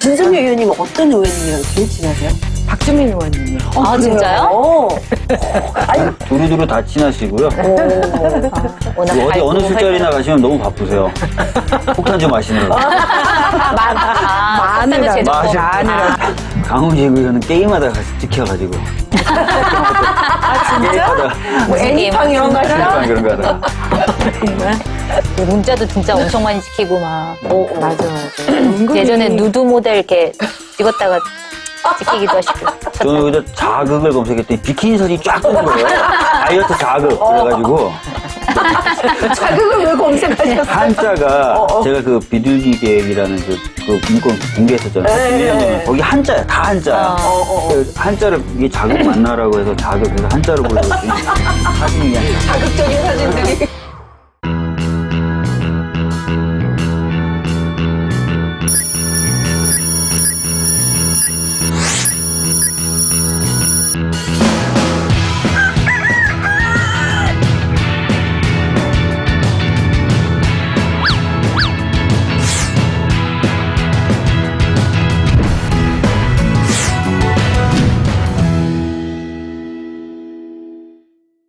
진선미 의원님은 어떤 의원님이랑 제일 친하세요? 박주민 의원님이요. 아, 진짜요? 아니, 두루두루 다 친하시고요. 어디 어느 술자리나 가시면 너무 바쁘세요. 폭탄 좀 마시느라고. 마늘하고 제대로 마늘하고. 강훈식 의원은 게임하다가 같이 찍혀가지고. 게임하다가. 뭐 애니팡 이런 거 하시나? 게임하다가 그런 거 하다가. 문자도 진짜 엄청 많이 찍히고 막. 맞아. 은근히. 예전에 누드 모델 이렇게 찍었다가 찍히기도 하시고. 저는 여기다 자극을 검색했더니 비키니설이 쫙 뜨는 거예요. 다이어트 자극. 그래가지고. 자극을 왜 검색하셨어요? 한자가 제가 그 비둘기 계획이라는 그 문건 공개했었잖아요. 네. 1년 전에. 거기 한자야. 다 한자야. 그 한자를 이게 자극 만나라고 해서 자극. 그래서 한자로 불러줬더니 사진이 그냥 자극적인 사진들이.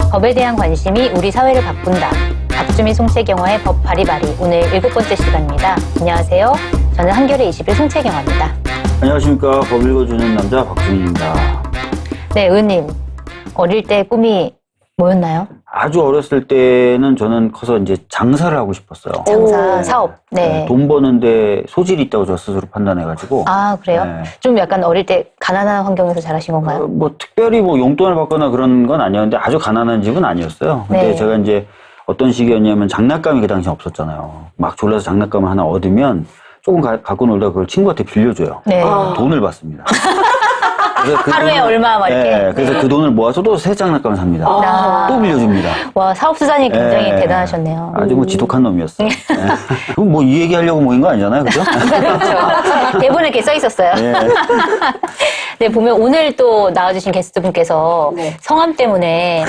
법에 대한 관심이 우리 사회를 바꾼다. 박주민 송채경화의 법 바리바리. 오늘 7번째 시간입니다. 안녕하세요. 저는 한겨레 21 송채경화입니다. 안녕하십니까. 법 읽어주는 남자 박주민입니다. 네, 의원님. 어릴 때 꿈이 뭐였나요? 아주 어렸을 때는 저는 커서 이제 장사를 하고 싶었어요. 장사, 사업. 네. 돈 버는데 소질이 있다고 저 스스로 판단해가지고. 아, 그래요? 네. 좀 약간 어릴 때 가난한 환경에서 자라신 건가요? 뭐 특별히 뭐 용돈을 받거나 그런 건 아니었는데 아주 가난한 집은 아니었어요. 근데 네. 제가 이제 어떤 시기였냐면 장난감이 그 당시 없었잖아요. 막 졸라서 장난감을 하나 얻으면 조금 갖고 놀다가 그걸 친구한테 빌려줘요. 네. 돈을 받습니다. 그래서 그 하루에 얼마 막 이렇게? 네, 그래서 그 돈을 모아서 또 새 장난감을 삽니다. 아. 또 빌려줍니다. 와, 사업수단이 굉장히 네. 대단하셨네요. 아주 뭐 지독한 놈이었어요. 네. 그럼 뭐 이 얘기 하려고 모인 거 아니잖아요. 그죠? 그렇죠. 대본에 이렇게 써 있었어요. 네. 네, 보면 오늘 또 나와주신 게스트분께서 네. 성함 때문에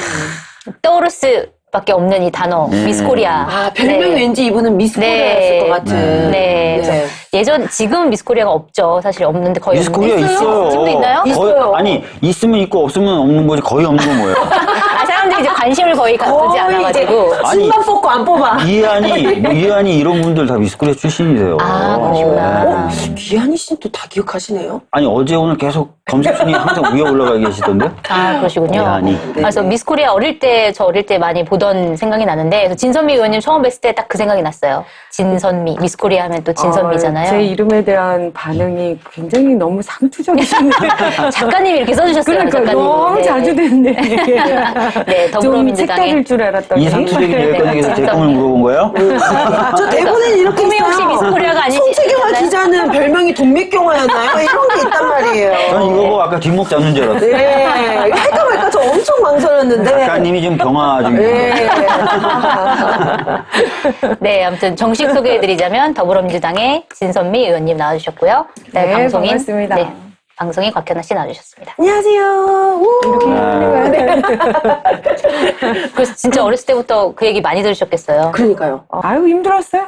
떠오를 수밖에 없는 이 단어, 네. 미스코리아. 아, 별명 네. 왠지 이분은 미스코리아였을 네. 것 같은. 네. 그래서 지금 미스코리아가 없죠. 사실 없는데 거의 미스코리아 없는데. 있어요. 지금도 있나요? 있어요. 아니, 있으면 있고 없으면 없는 거지 거의 없는 건 뭐예요? 아, 사람들이 이제 관심을 거의 갖지 않아가지고. 아니, 신발 뽑고 안 뽑아. 이한이 이런 분들 다 미스코리아 출신이세요. 아, 그러시구나. 귀한이 씨는 또 다 기억하시네요? 아니, 어제 오늘 계속 검색 순위 항상 위에 올라가 계시던데? 아, 그러시군요. 이한이. 그래서 미스코리아 저 어릴 때 많이 보던 생각이 나는데, 그래서 진선미 의원님 처음 뵀을 때 딱 그 생각이 났어요. 진선미. 미스코리아 하면 또 진선미잖아요. 제 이름에 대한 반응이 굉장히 너무 상투적이신데. 작가님이 이렇게 써주셨어요. 그러니까 작가님. 너무 네. 자주 듣네. 네, 좀 더불어민주당의 색다를 줄 알았더니. 이 상투적인 네, 계획관에서 제 꿈을 물어본 거예요? 저 대본에 이렇게 꿈이 혹시 있어요. 미스코리아가 아니지? 송채경화 기자는 별명이 돈맥경화였나요? 이런 게 있단 말이에요. 전 이거 보고 아까 뒷목 잡는 줄 알았어요. 네. 할까 말까 저 엄청 망설였는데. 작가님이 지금 병화 중입니다. 네. 네, 아무튼 정식 소개해드리자면 더불어민주당의 진선미 의원님 나와주셨고요. 네, 방송인 반갑습니다. 네, 방송인 곽현아 씨 나와주셨습니다. 안녕하세요. 그래서 진짜 어렸을 때부터 그 얘기 많이 들으셨겠어요. 그러니까요. 아유, 힘들었어요.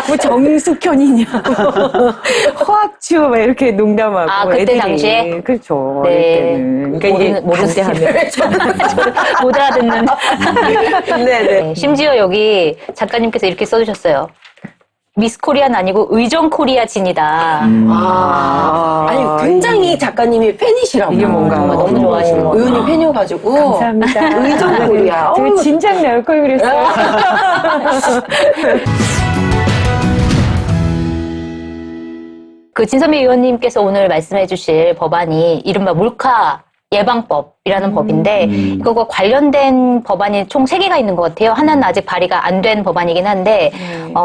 뭐 정숙현이냐. 허학추, 막 이렇게 농담하고. 아, 그때 애들이. 당시에? 그렇죠. 네. 어릴 때는. 그러니까 이게 반대하면. 못 알아듣는. 네네. 네, 심지어 여기 작가님께서 이렇게 써주셨어요. 미스코리아는 아니고 의정코리아 진이다. 아니, 굉장히 작가님이 팬이시라고. 이게 뭔가 정말 너무 좋아하시는 것 같아요. 의원님 팬이어가지고. 감사합니다. 의정 코리아. 되게 진작 나올 걸 그랬어요. 그 진선미 의원님께서 오늘 말씀해 주실 법안이 이른바 몰카 예방법이라는 법인데 이거와 관련된 법안이 총 3개가 있는 것 같아요. 하나는 아직 발의가 안 된 법안이긴 한데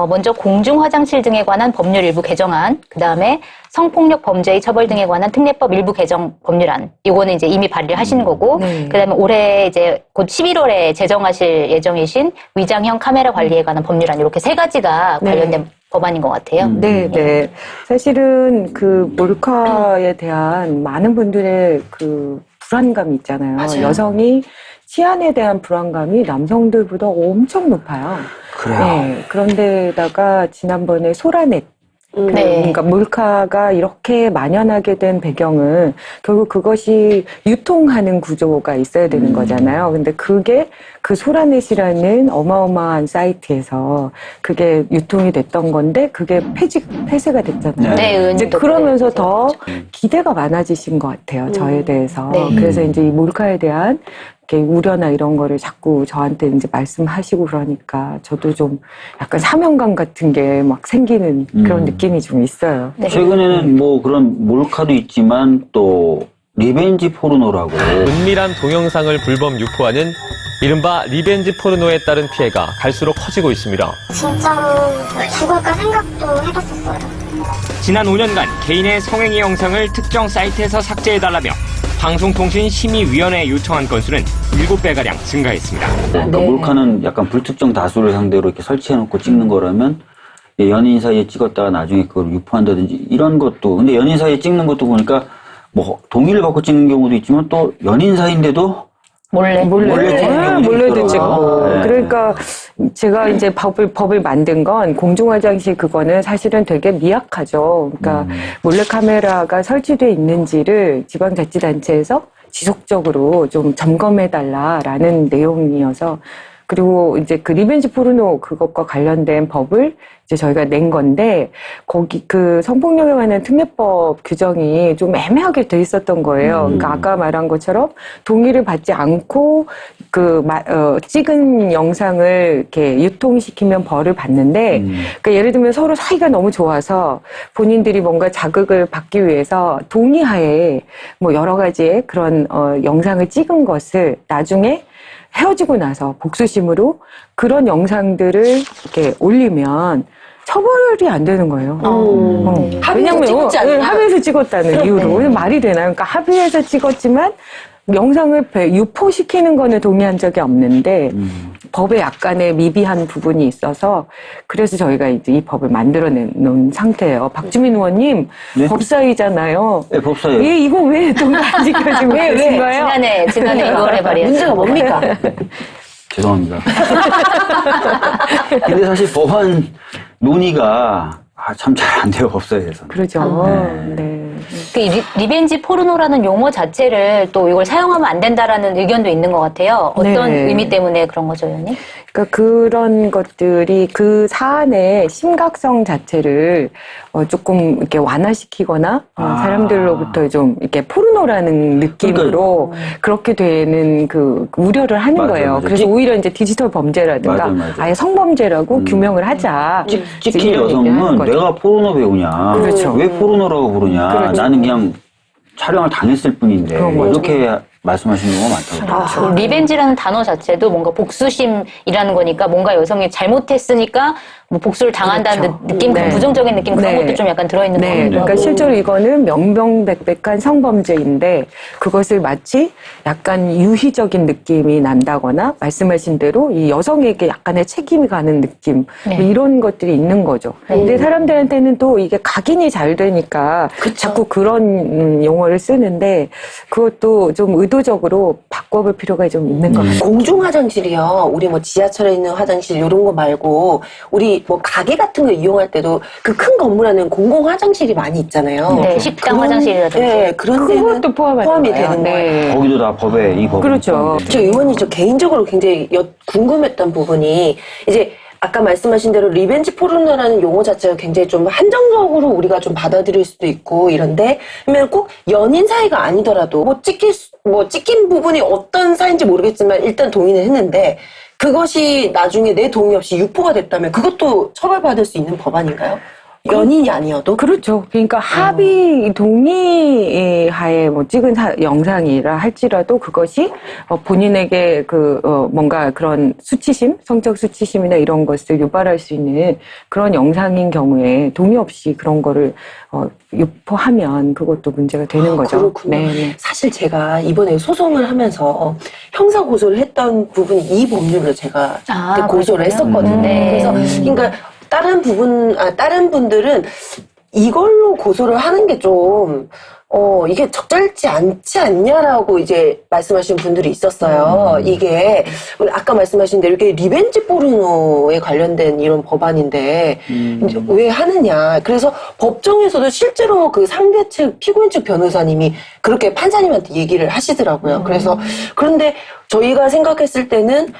먼저 공중화장실 등에 관한 법률 일부 개정안, 그다음에 성폭력 범죄의 처벌 등에 관한 특례법 일부 개정 법률안. 이거는 이제 이미 발의를 하시는 거고 그다음에 올해 이제 곧 11월에 제정하실 예정이신 위장형 카메라 관리에 관한 법률안 이렇게 3가지가 관련된 법안인 것 같아요. 네, 네. 사실은 그 몰카에 대한 많은 분들의 그 불안감이 있잖아요. 맞아요. 여성이 치안에 대한 불안감이 남성들보다 엄청 높아요. 그래요. 네. 그런데다가 지난번에 소라넷 네. 그러니까 몰카가 이렇게 만연하게 된 배경은 결국 그것이 유통하는 구조가 있어야 되는 거잖아요. 근데 그게 그 소라넷이라는 어마어마한 사이트에서 그게 유통이 됐던 건데 그게 폐쇄가 됐잖아요. 네, 이제 의원님도 그러면서 그래 더 말씀하셨죠. 기대가 많아지신 것 같아요. 저에 대해서. 네. 그래서 이제 이 몰카에 대한 이렇게 우려나 이런 거를 자꾸 저한테 이제 말씀하시고 그러니까 저도 좀 약간 사명감 같은 게 막 생기는 그런 느낌이 좀 있어요. 네. 최근에는 뭐 그런 몰카도 있지만 또 리벤지 포르노라고 은밀한 동영상을 불법 유포하는 이른바 리벤지 포르노에 따른 피해가 갈수록 커지고 있습니다. 진짜로 죽을까 생각도 해봤었어요. 지난 5년간 개인의 성행위 영상을 특정 사이트에서 삭제해달라며 방송통신심의위원회에 요청한 건수는 7배가량 증가했습니다. 그러니까 몰카는 약간 불특정 다수를 상대로 이렇게 설치해놓고 찍는 거라면 연인 사이에 찍었다가 나중에 그걸 유포한다든지 이런 것도 근데 연인 사이에 찍는 것도 보니까 뭐 동의를 받고 찍는 경우도 있지만 또 연인 사이인데도 몰래 찍는 경우도 몰래도 있더라고요. 찍고. 네. 그러니까 제가 이제 법을 만든 건 공중화장실 그거는 사실은 되게 미약하죠. 그러니까 몰래카메라가 설치되어 있는지를 지방자치단체에서 지속적으로 좀 점검해달라라는 내용이어서 그리고 이제 그 리벤지 포르노 그것과 관련된 법을 이제 저희가 낸 건데 거기 그 성폭력에 관한 특례법 규정이 좀 애매하게 돼 있었던 거예요. 그러니까 아까 말한 것처럼 동의를 받지 않고 찍은 영상을 이렇게 유통시키면 벌을 받는데 그러니까 예를 들면 서로 사이가 너무 좋아서 본인들이 뭔가 자극을 받기 위해서 동의하에 뭐 여러 가지의 그런 영상을 찍은 것을 나중에 헤어지고 나서 복수심으로 그런 영상들을 이렇게 올리면 처벌이 안 되는 거예요. 합의해서 찍었지 않냐? 합의해서 찍었다는 이유로. 왜냐면 말이 되나요? 그러니까 합의해서 찍었지만 영상을 유포시키는 거는 동의한 적이 없는데 법에 약간의 미비한 부분이 있어서 그래서 저희가 이제 이 법을 만들어 놓은 상태예요. 박주민 의원님 네? 법사위잖아요. 네, 법사위요. 예, 이거 왜 동의 안 지켜지고 계신 거예요? 지난해 6월에 발의했어요. 문제가 뭡니까? 죄송합니다. 근데 사실 법안 논의가 참 잘 안 돼요, 법사위에서는. 그러죠. 네. 그 리벤지 포르노라는 용어 자체를 또 이걸 사용하면 안 된다라는 의견도 있는 것 같아요. 어떤 네. 의미 때문에 그런 거죠, 의원님? 그러니까 그런 것들이 그 사안의 심각성 자체를 조금 이렇게 완화시키거나 사람들로부터 좀 이렇게 포르노라는 느낌으로 그렇게 되는 그 우려를 하는 맞아요, 거예요. 맞아요. 그래서 오히려 이제 디지털 범죄라든가 맞아요. 아예 성범죄라고 규명을 하자. 찍힌 이런 얘기를 하는 여성은 거죠. 내가 포르노 배우냐, 그렇죠. 왜 포르노라고 부르냐, 그렇죠. 나는 그냥 촬영을 당했을 뿐인데 그런 거죠. 이렇게 말씀하시는 경우가 많다고. 그 리벤지라는 단어 자체도 뭔가 복수심이라는 거니까 뭔가 여성이 잘못했으니까 뭐 복수를 당한다는 그렇죠. 느낌, 네. 부정적인 느낌 그런 네. 것도 좀 약간 들어있는 것 네, 같기도 그러니까 하고. 실제로 이거는 명명백백한 성범죄인데 그것을 마치 약간 유희적인 느낌이 난다거나 말씀하신 대로 이 여성에게 약간의 책임이 가는 느낌 네. 뭐 이런 것들이 있는 거죠. 근데 사람들한테는 또 이게 각인이 잘 되니까 자꾸 그런 용어를 쓰는데 그것도 좀 의도적으로 바꿔볼 필요가 좀 있는 것 같아요. 공중화장실이요. 우리 뭐 지하철에 있는 화장실 이런 거 말고 우리 뭐 가게 같은 거 이용할 때도 그 큰 건물 안에는 공공 화장실이 많이 있잖아요. 네, 식당 그런- 화장실이라든지. 네, 그런 데는 그것도 포함이 되는 거예요. 거기도 다 법에 이 법에 그렇죠. 저 의원이 저 개인적으로 굉장히 궁금했던 부분이 이제 아까 말씀하신 대로 리벤지 포르노라는 용어 자체가 굉장히 좀 한정적으로 우리가 좀 받아들일 수도 있고 이런데 그러면 꼭 연인 사이가 아니더라도 뭐 찍힌 부분이 어떤 사이인지 모르겠지만 일단 동의는 했는데 그것이 나중에 내 동의 없이 유포가 됐다면 그것도 처벌받을 수 있는 법안인가요? 연인이 아니어도? 그렇죠. 그러니까 합의 동의하에 뭐 찍은 영상이라 할지라도 그것이 본인에게 뭔가 그런 수치심, 성적 수치심이나 이런 것을 유발할 수 있는 그런 영상인 경우에 동의 없이 그런 거를 유포하면 그것도 문제가 되는 거죠. 그렇군요. 네. 사실 제가 이번에 소송을 하면서 형사 고소를 했던 부분이 이 법률로 제가 아, 그때 고소를 그러시군요. 했었거든요. 네. 그래서 그러니까 다른 분들은 이걸로 고소를 하는 게 좀 이게 적절치 않지 않냐라고 이제 말씀하신 분들이 있었어요. 이게, 아까 말씀하신 대로 이게 리벤지 포르노에 관련된 이런 법안인데, 이제 왜 하느냐. 그래서 법정에서도 실제로 그 상대 측, 피고인 측 변호사님이 그렇게 판사님한테 얘기를 하시더라고요. 그래서, 그런데 저희가 생각했을 때는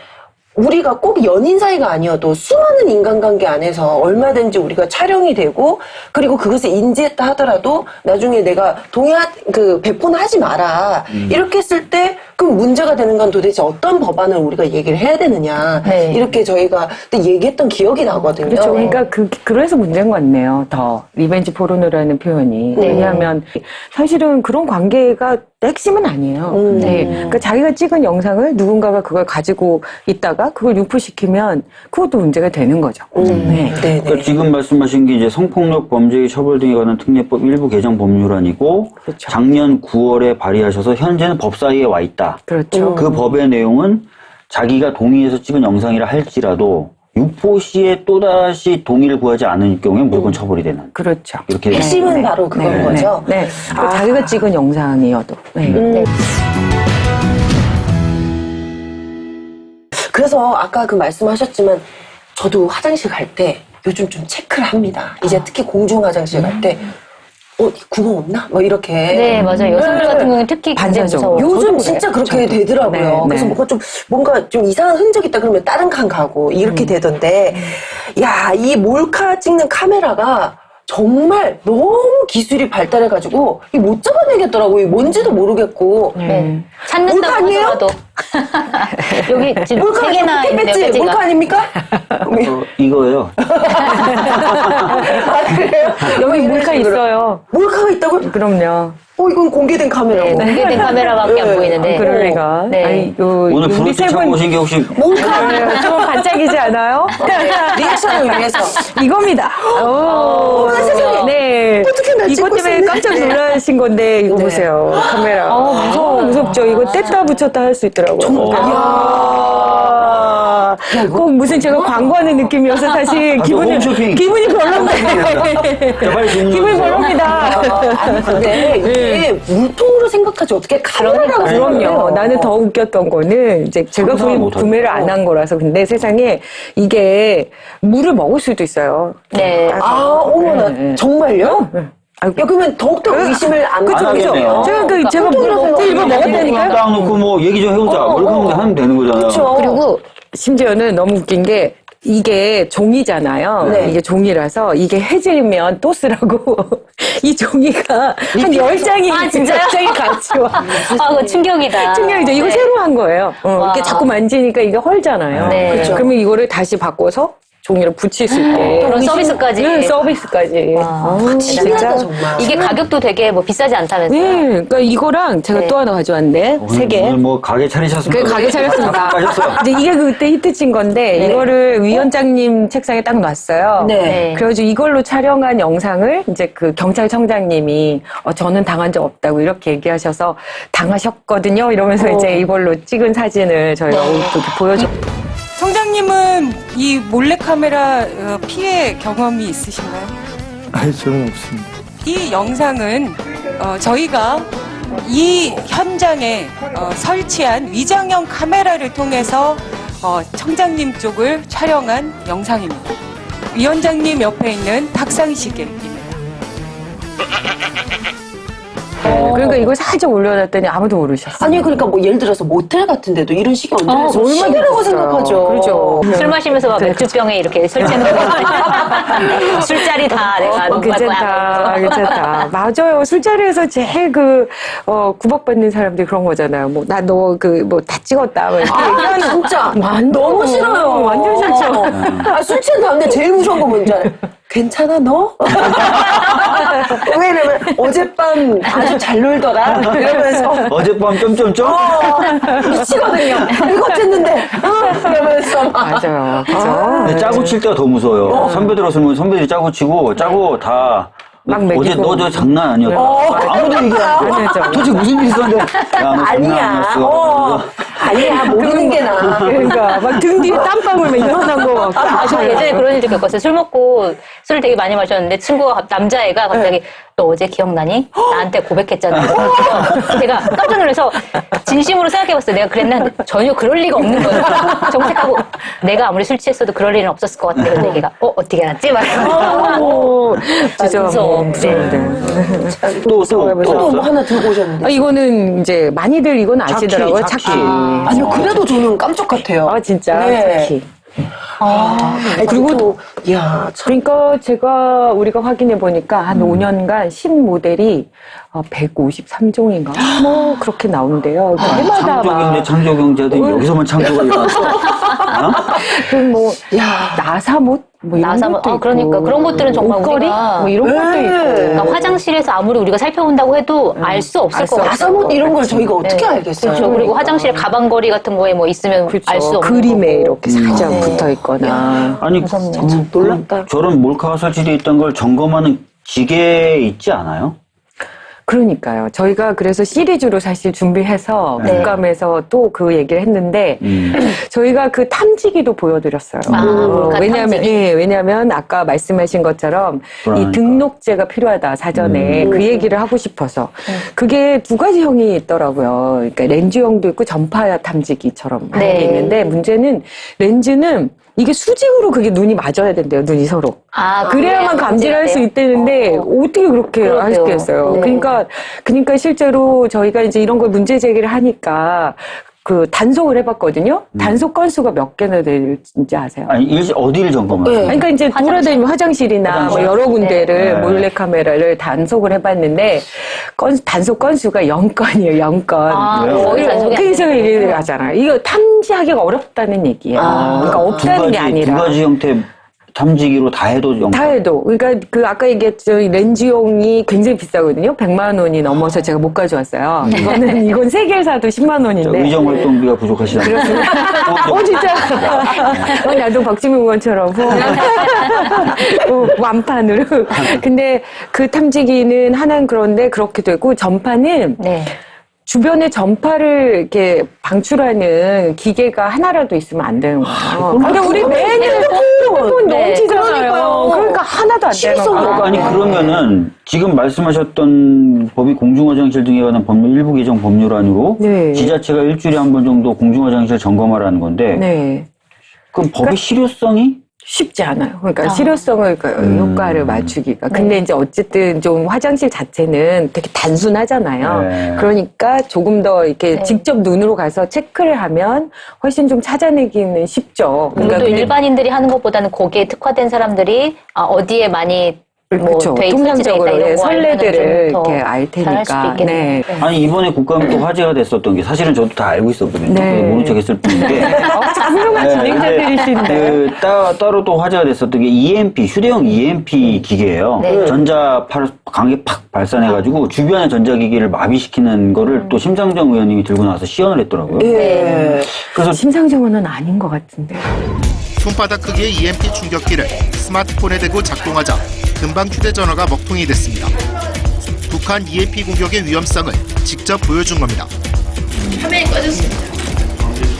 우리가 꼭 연인 사이가 아니어도 수많은 인간관계 안에서 얼마든지 우리가 촬영이 되고 그리고 그것을 인지했다 하더라도 나중에 내가 배포는 하지 마라. 이렇게 했을 때 그럼 문제가 되는 건 도대체 어떤 법안을 우리가 얘기를 해야 되느냐. 네. 이렇게 저희가 그때 얘기했던 기억이 나거든요. 그렇죠. 그러니까 그래서 문제인 것 같네요. 더 리벤지 포르노라는 표현이. 네. 왜냐하면 사실은 그런 관계가 핵심은 아니에요. 네. 그러니까 자기가 찍은 영상을 누군가가 그걸 가지고 있다가 그걸 유포시키면 그것도 문제가 되는 거죠. 네. 네. 그러니까 지금 말씀하신 게 이제 성폭력 범죄의 처벌 등에 관한 특례법 일부 개정 법률안이고 그렇죠. 작년 9월에 발의하셔서 현재는 법사위에 와 있다. 그렇죠. 그 법의 내용은 자기가 동의해서 찍은 영상이라 할지라도 유포 시에 또다시 동의를 구하지 않을 경우에 무조건 처벌이 되는. 그렇죠. 이렇게 핵심은 바로 그건 거죠. 네. 그러니까 자기가 찍은 영상이어도. 네. 그래서 아까 그 말씀하셨지만 저도 화장실 갈 때 요즘 좀 체크를 합니다. 이제 특히 공중 화장실 갈 때 구멍 없나? 뭐 이렇게. 네, 맞아요. 여성들 같은 경우는 특히 굉장히 반사적으로. 무서워요. 요즘 진짜 그렇게 되더라고요. 네, 그래서 네. 뭔가 좀 이상한 흔적 있다 그러면 다른 칸 가고 이렇게 되던데, 야, 이 몰카 찍는 카메라가 정말 너무 기술이 발달해가지고 못 잡아내겠더라고요. 뭔지도 모르겠고. 네. 찾는다고 몰카 아니에요? 하더라도. 여기 지금 몰카 3개나 있는데 뺐지? 몰카 아닙니까? 이거예요. 아, 그래요? 여기 몰카 있어요. 몰카가 있다고요? 그럼요. 이건 공개된 카메라고. 네, 공개된 카메라밖에 안 보이는데. 그럴 리가. 네. 아니, 오늘 우리 브루스 세 차고 분 오신 게 혹시 몰카 좀 반짝이지 않아요? 리액션을 위해서. 이겁니다. 오, 세상에. 네. 어떻게 날 이것 찍고 때문에 있었네. 깜짝 놀라신 건데, 이거 네. 보세요. 카메라. 무서워. 무섭죠? 이거 뗐다 붙였다 할 수 있더라고요. 이야. 꼭 무슨 제가 광고하는 느낌이어서 사실 홈쇼핑. 기분이 별로인데. 빨리 주문 기분이 주세요. 별로입니다. 아니, 근데 이게 물통으로 생각하지 어떻게 카메라라고 그럼요. 생각해요? 나는 더 웃겼던 거는 이제 제가 상상을 못하죠. 구매를 안 한 거라서 근데 세상에 이게 물을 먹을 수도 있어요. 네. 어머나, 네. 정말요? 야, 그러면 더욱더 의심을 안 그쵸, 하게 그쵸. 되네요. 제가 이거 먹었다니까요. 딱 놓고 뭐 얘기 좀 해보자. 뭐 이렇게 하면 되는 거잖아요. 그쵸. 그리고 심지어는 너무 웃긴 게 이게 종이잖아요. 네. 이게 종이라서 이게 해지면 또 쓰라고 이 종이가 한 10장이 아, 진짜요? 10장이 같이 와. 아, 그거 충격이다. 충격이죠. 이거 네. 새로 한 거예요. 이렇게 자꾸 만지니까 이게 헐잖아요. 네. 그렇죠. 그러면 이거를 다시 바꿔서 종이를 붙일 수 있게. 그런 서비스까지. 네, 서비스까지. 신기하다, 정말. 이게 가격도 되게 뭐 비싸지 않다면서요? 네, 그러니까 이거랑 제가 네. 또 하나 가져왔는데 세 개. 오늘 뭐 가게 차리셨습니까? 그 가게 차렸습니다. 가셨어요. 이제 이게 그때 히트친 건데 이거를 위원장님 책상에 딱 놨어요. 네. 네. 그래가지고 이걸로 촬영한 영상을 이제 그 경찰청장님이 저는 당한 적 없다고 이렇게 얘기하셔서 당하셨거든요. 이러면서 이제 이걸로 찍은 사진을 저희가 이렇게 보여줬고. 청장님은 이 몰래카메라 피해 경험이 있으신가요? 아니, 저는 없습니다. 이 영상은 저희가 이 현장에 설치한 위장형 카메라를 통해서 청장님 쪽을 촬영한 영상입니다. 위원장님 옆에 있는 탁상시계입니다. 그러니까 이걸 살짝 올려놨더니 아무도 모르셨어요. 아니, 그러니까 뭐 예를 들어서 모텔 같은 데도 이런 식이 얹어서 얼마나 시계라고 있어요. 생각하죠. 그렇죠. 술 마시면서 막 맥주병에 이렇게 설치해놓고 술자리 다 내가 놓고 갈 거야. 괜찮다. 맞아요. 술자리에서 제일 구박받는 사람들이 그런 거잖아요. 뭐, 나 너 다 찍었다. 뭐 이렇게 얘기하는. 진짜. 완전 너무 싫어요. 완전 싫죠. 술 취한 다음에 제일 무서운 거 뭔지 알아요? 괜찮아, 너? 왜냐면 어젯밤 아주 잘 놀더라. 이러면서. 어젯밤 점점점? 미치거든요. 이거 쨌는데 그러면서. 맞아요. 그죠? 근데 짜고 칠 때가 더 무서워요. 선배들 왔으면 선배들이 짜고 치고 짜고 다 막 먹이고. 어제 너 저 장난 아니었다. 아무도 얘기 안 해. 아니죠. 도대체 무슨 일이 있었는데? 야, 너 장난 아니야. 아니었어. 아니야, 모르는 게 나아. 그러니까 막 등 뒤에 땀방울 막 이만한 거 막. 아, 저 예전에 그런 일도 겪었어요. 술 먹고 술을 되게 많이 마셨는데 친구가, 남자애가 갑자기 너 어제 기억나니? 나한테 고백했잖아. 그래서 제가 깜짝 놀라서 진심으로 생각해봤어요. 내가 그랬나? 근데 전혀 그럴 리가 없는 거예요. 정색하고 내가 아무리 술 취했어도 그럴 일은 없었을 것 같아. 근데 얘가 어떻게 알았지? 막 진짜 무서워. 또 뭐 하나 들고 오셨는데. 이거는 이제 많이들 이건 아시더라고요. 차키. 차키. 아니요, 그래도 저는 깜짝 같아요. 아, 진짜. 네. 차키. 그리고 또, 이야, 참. 그러니까 우리가 확인해 보니까 한 5년간 10모델이 153종인가? 뭐 그렇게 나오는데요. 해마다 창조경제 창조경제도 여기서만 창조가 일어났어. 뭐 나사못 뭐 이런 나사못, 것도 있고. 그러니까 그런 것들은 정말 옷걸이? 우리가 뭐 이런 것도 있고. 그러니까 화장실에서 아무리 우리가 살펴본다고 해도 알 수 없을 것 같아요. 나사못 이런 걸 저희가 어떻게 알겠어요? 그렇죠. 그리고 화장실 가방걸이 같은 거에 뭐 있으면 알 수 없는 그림에 거고. 이렇게 살짝 붙어 있거나. 아니 놀랍다. 저런 몰카가 설치되어 있던 걸 점검하는 기계 있지 않아요? 그러니까요. 저희가 그래서 시리즈로 사실 준비해서 네. 국감에서 또 그 얘기를 했는데 저희가 그 탐지기도 보여드렸어요. 몰카 탐지기. 왜냐하면 아까 말씀하신 것처럼 그러니까. 이 등록제가 필요하다 사전에 그 얘기를 하고 싶어서 그게 두 가지 형이 있더라고요. 그러니까 렌즈형도 있고 전파 탐지기처럼 하는 네. 게 있는데 문제는 렌즈는 이게 수직으로 그게 눈이 맞아야 된대요. 눈이 서로. 아, 그래야만 감지할 수 있다는데 어떻게 그렇게 그러게요. 하시겠어요? 네. 그러니까 실제로 저희가 이제 이런 걸 문제 제기를 하니까 그 단속을 해봤거든요. 단속 건수가 몇 개나 될지 아세요? 아니 어디를 점검하세요? 네. 그러니까 이제 돌아다니면 화장실이나 뭐 여러 군데를 네. 몰래카메라를 단속을 해봤는데 단속 건수가 0건이에요. 0건. 아, 왜요? 거의 단속이 안 그래서 되네요. 얘기를 하잖아요. 이거 탐지하기가 어렵다는 얘기예요. 그러니까 없다는 게 아니라. 두 가지 형태 탐지기로 다 해도 다 해도. 그러니까 그 아까 얘기했죠. 렌즈용이 굉장히 비싸거든요. 100만 원이 넘어서 제가 못 가져왔어요. 이건 세 개를 사도 10만 원인데. 의정 활동비가 부족하시다. 진짜. 나도 박지민 의원처럼 완판으로. 근데 그 탐지기는 하나는 그런데 그렇게 되고 전파는 네. 주변에 전파를 이렇게 방출하는 기계가 하나라도 있으면 안 되는 거예요. 근데 우리 매일 핸드폰 네. 넘치잖아요. 그러니까 하나도 안 되는 거예요. 아니 그러면은 지금 말씀하셨던 법이 공중화장실 등에 관한 법률 일부 개정 법률안으로 네. 지자체가 일주일에 한 번 정도 공중화장실 점검하라는 건데 네. 그럼 법의 실효성이 쉽지 않아요. 그러니까 실효성을 효과를 맞추기가. 근데 이제 어쨌든 좀 화장실 자체는 되게 단순하잖아요. 네. 그러니까 조금 더 이렇게 직접 눈으로 가서 체크를 하면 훨씬 좀 찾아내기는 쉽죠. 그리고 또 근데 일반인들이 하는 것보다는 거기에 특화된 사람들이 어디에 많이 그렇죠. 돼 있- 통상적으로 설치돼 있다 이런 거 설레들을 알면은 좀 이렇게 더 알 잘할 수도 테니까. 있겠네요. 네. 아니 이번에 국감이 또 화제가 됐었던 게 사실은 저도 다 알고 있었거든요. 네. 모른 척했을 뿐인데 훌륭한 진행자들이신데. 따로 또 화제가 됐었던 게 EMP 휴대용 EMP 기계예요. 네. 전자 강하게 팍 발산해가지고 주변의 전자기기를 마비시키는 거를 또 심상정 의원님이 들고 나와서 시연을 했더라고요. 예. 그래서 심상정은 아닌 것 같은데. 손바닥 크기의 EMP 충격기를 스마트폰에 대고 작동하자 금방 휴대전화가 먹통이 됐습니다. 북한 EMP 공격의 위험성을 직접 보여준 겁니다. 화면이 꺼졌습니다.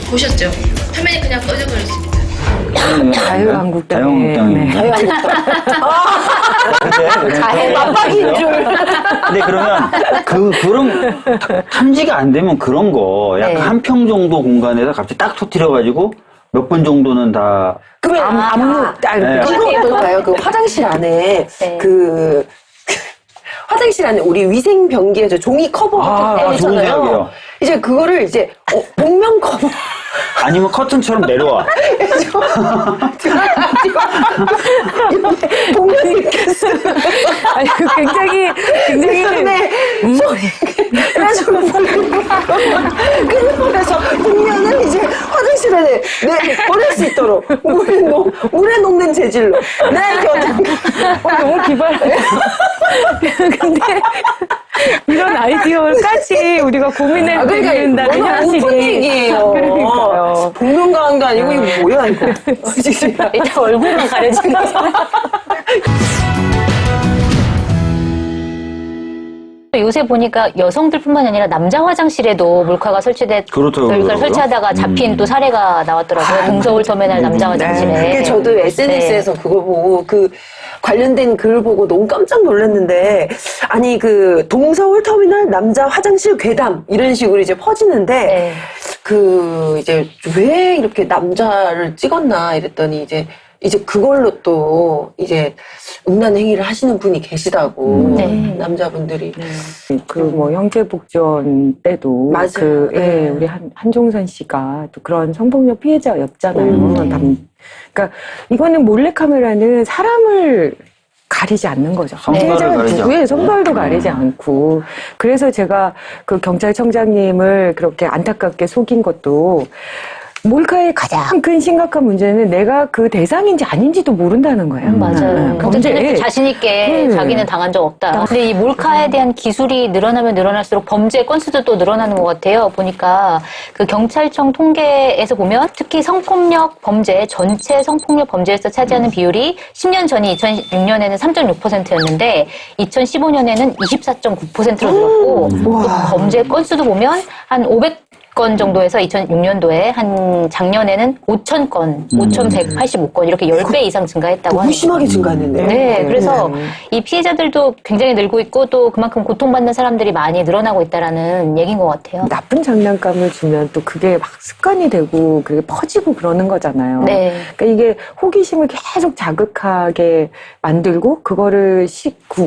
보셨죠? 화면이 그냥 꺼져버렸습니다. 자유한국당에. 네. 맞박인 줄. 근데 그러면 그런 탐지가 안 되면 그런 거 약간 네. 한 평 정도 공간에다 갑자기 딱 터뜨려가지고 몇 분 정도는 다 그러면 네. 이거 어떨까요? 그 화장실 안에 네. 화장실 안에 우리 위생 변기에 저 종이 커버 같은 거 좋은 있잖아요. 생각이에요. 이제 그거를 이제 복면 커버 아니면 커튼처럼 내려와. 복면 이렇게 쓰고 아니, 굉장히 그래서 복면은 이제 화장실 안에 버릴 수 있도록 물에 녹는 재질로 너무 기발해. 근데 이런 아이디어까지 우리가 고민해 듣는다는 그러니까 현실이. 오픈 얘기예요. 그러니까요. 복면가한 게 아니고 이거 뭐야 이거. 일단 얼굴만 가려지는 또 요새 보니까 여성들뿐만 아니라 남자 화장실에도 몰카가 그렇다고 몰카를 그러더라고요. 설치하다가 잡힌 또 사례가 나왔더라고요. 동서울 터미널 남자 화장실에. 그게 저도 SNS에서 그걸 보고 그 관련된 글을 보고 너무 깜짝 놀랐는데 아니 그 동서울 터미널 남자 화장실 괴담 이런 식으로 이제 퍼지는데 그 이제 왜 이렇게 남자를 찍었나 이랬더니 이제 그걸로 또 이제 음란 행위를 하시는 분이 계시다고 남자분들이 그 뭐 형제복전 때도 맞아요. 그 네. 우리 한종선 씨가 또 그런 성폭력 피해자였잖아요. 그러니까 이거는 몰래카메라는 사람을 가리지 않는 거죠. 성별을 피해자가 가리지 누구의 않고. 성별도 가리지 않고. 그래서 제가 그 경찰청장님을 그렇게 안타깝게 속인 것도 몰카의 가장 큰 심각한 문제는 내가 그 대상인지 아닌지도 모른다는 거예요. 맞아요. 경찰청장도 자신있게 자기는 당한 적 없다. 근데 이 몰카에 대한 기술이 늘어나면 늘어날수록 범죄 건수도 또 늘어나는 것 같아요. 보니까 그 경찰청 통계에서 보면 특히 성폭력 범죄, 전체 성폭력 범죄에서 차지하는 비율이 10년 전이 2006년에는 3.6%였는데 2015년에는 24.9%로 늘었고 또 범죄 건수도 보면 한 500건 정도에서 2006년도에 한 작년에는 5,000건, 5,185건 이렇게 10배 이상 증가했다고 너무 하는 심하게 증가했는데요. 네, 그래서 이 피해자들도 굉장히 늘고 있고 또 그만큼 고통받는 사람들이 많이 늘어나고 있다라는 얘기인 것 같아요. 나쁜 장난감을 주면 또 그게 막 습관이 되고 그게 퍼지고 그러는 거잖아요. 네. 그러니까 이게 호기심을 계속 자극하게 만들고 그거를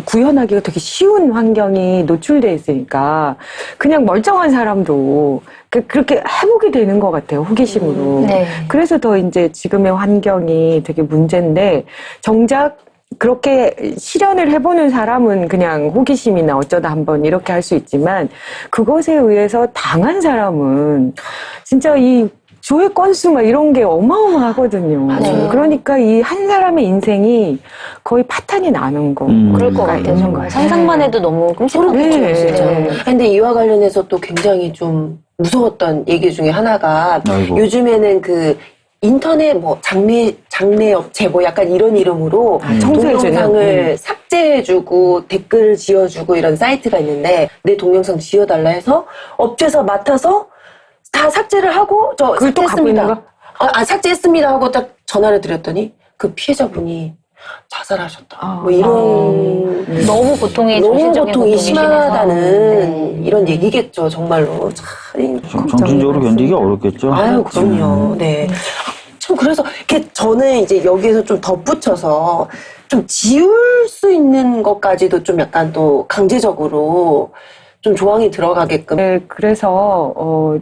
구현하기가 되게 쉬운 환경이 노출돼 있으니까 그냥 멀쩡한 사람도 그렇게 해보게 되는 것 같아요. 호기심으로. 네. 그래서 더 이제 지금의 환경이 되게 문제인데 정작 그렇게 실현을 해보는 사람은 그냥 호기심이나 어쩌다 한번 이렇게 할 수 있지만 그것에 의해서 당한 사람은 진짜 이 조회 건수 막 이런 게 어마어마하거든요. 맞아요. 그러니까 이 한 사람의 인생이 거의 파탄이 나는 거. 그럴 것 같아요. 정말 상상만 해도 너무 끔찍하고 네. 진짜. 근데 이와 관련해서 또 굉장히 좀 무서웠던 얘기 중에 하나가 아이고. 요즘에는 그 인터넷 뭐 장례 업체 뭐 약간 이런 이름으로 청소해주는. 동영상을 삭제해주고 댓글을 지어주고 이런 사이트가 있는데 내 동영상 지어달라 해서 업체에서 맡아서 다 삭제를 하고 저 그걸 또 갖고 있는 삭제했습니다. 거? 삭제했습니다 하고 딱 전화를 드렸더니 그 피해자분이 자살하셨다. 뭐 네. 이런 너무 고통이 너무 정신적인 고통이 고통이 심하다는 이런 얘기겠죠, 정말로. 참, 정신적으로 견디기 어렵겠죠. 아유, 그럼요. 네. 참, 그래서, 이렇게 저는 이제 여기에서 좀 덧붙여서 좀 지울 수 있는 것까지도 좀 약간 또 강제적으로 좀 조항이 들어가게끔. 네, 그래서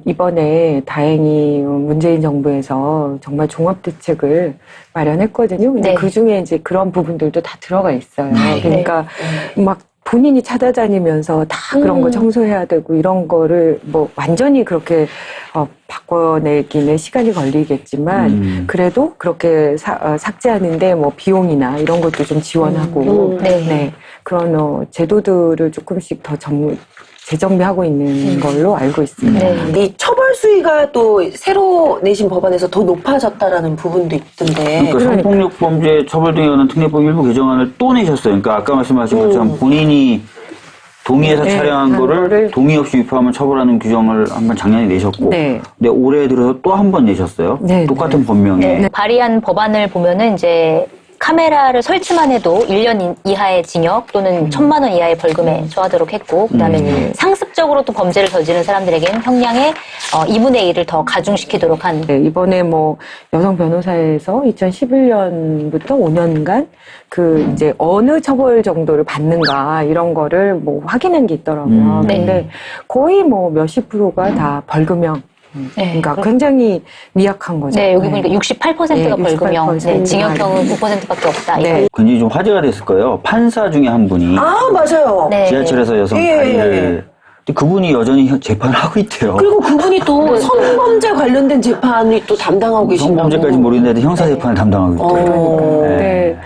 이번에 다행히 문재인 정부에서 정말 종합대책을 마련했거든요. 근데 네. 그 중에 이제 그런 부분들도 다 들어가 있어요. 그러니까 막 본인이 찾아다니면서 다 그런 거 청소해야 되고 이런 거를 뭐 완전히 그렇게 바꿔내기는 시간이 걸리겠지만 그래도 그렇게 삭제하는데 뭐 비용이나 이런 것도 좀 지원하고 네. 그런 제도들을 조금씩 더 재정비하고 있는 걸로 알고 있습니다. 네. 이 처벌 수위가 또 새로 내신 법안에서 더 높아졌다라는 부분도 있던데. 그러니까 성폭력 범죄 처벌 등에 관한 특례법 일부 개정안을 또 내셨어요. 그러니까 아까 말씀하신 것처럼 본인이 동의해서 네, 촬영한 거를 동의 없이 유포하면 처벌하는 규정을 한번 작년에 내셨고, 네. 근데 올해 들어서 또 한 번 내셨어요. 네, 똑같은 법명에. 발의한 법안을 보면은 이제 카메라를 설치만 해도 1년 이하의 징역 또는 1,000만 원 이하의 벌금에 처하도록 했고, 그다음에 상습적으로 또 범죄를 저지른 사람들에게는 형량의 2분의 1을 더 가중시키도록 한. 네, 이번에 뭐 여성 변호사에서 2011년부터 5년간 그 이제 어느 처벌 정도를 받는가 이런 거를 뭐 확인한 게 있더라고요. 네. 근데 거의 뭐 몇십 프로가 다 벌금형. 그러니까 굉장히 미약한 거죠. 네, 여기 보니까 68%가 네, 벌금형, 68%. 징역형은 9%밖에 없다. 네. 굉장히 좀 화제가 됐을 거예요. 판사 중에 한 분이 아, 맞아요. 네. 지하철에서 여성 예, 다리를. 근데 그분이 여전히 재판을 하고 있대요. 그리고 그분이 또 성범죄 관련된 재판이 또 담당하고 계신다고. 성범죄까지 모르겠는데 형사 재판을 담당하고 있대요. 어. 네.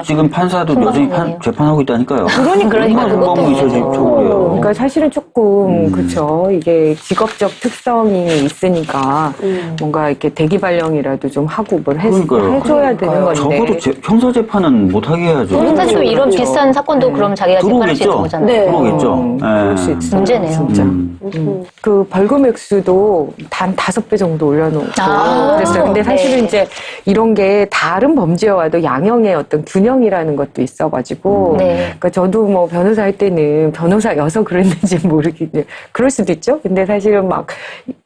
지금 판사도 여전히 재판하고 있다니까요. 그러니까 얼마나 그것도 금방 잊혀질 처벌이에요. 그러니까 사실은 조금 그렇죠. 이게 직업적 특성이 있으니까 뭔가 이렇게 대기 발령이라도 좀 하고 뭘 그러니까요. 해줘야 되는 건데. 적어도 형사 재판은 못하게 해야죠. 형사도 이런 비슷한 사건도 그럼 자기가 재판할 수 있는 들어오겠죠. 거잖아요. 네. 들어오겠죠. 그럴 수 예. 있어요. 문제네요. 진짜. 그 벌금 액수도 단 5배 정도 올려놓고 그랬어요. 근데 사실은 네. 이제 이런 게 다른 범죄와도 양형의 어떤 균형이라는 것도 있어가지고, 네. 그러니까 저도 뭐 변호사 할 때는 변호사여서 그랬는지 모르겠는데 그럴 수도 있죠. 근데 사실은 막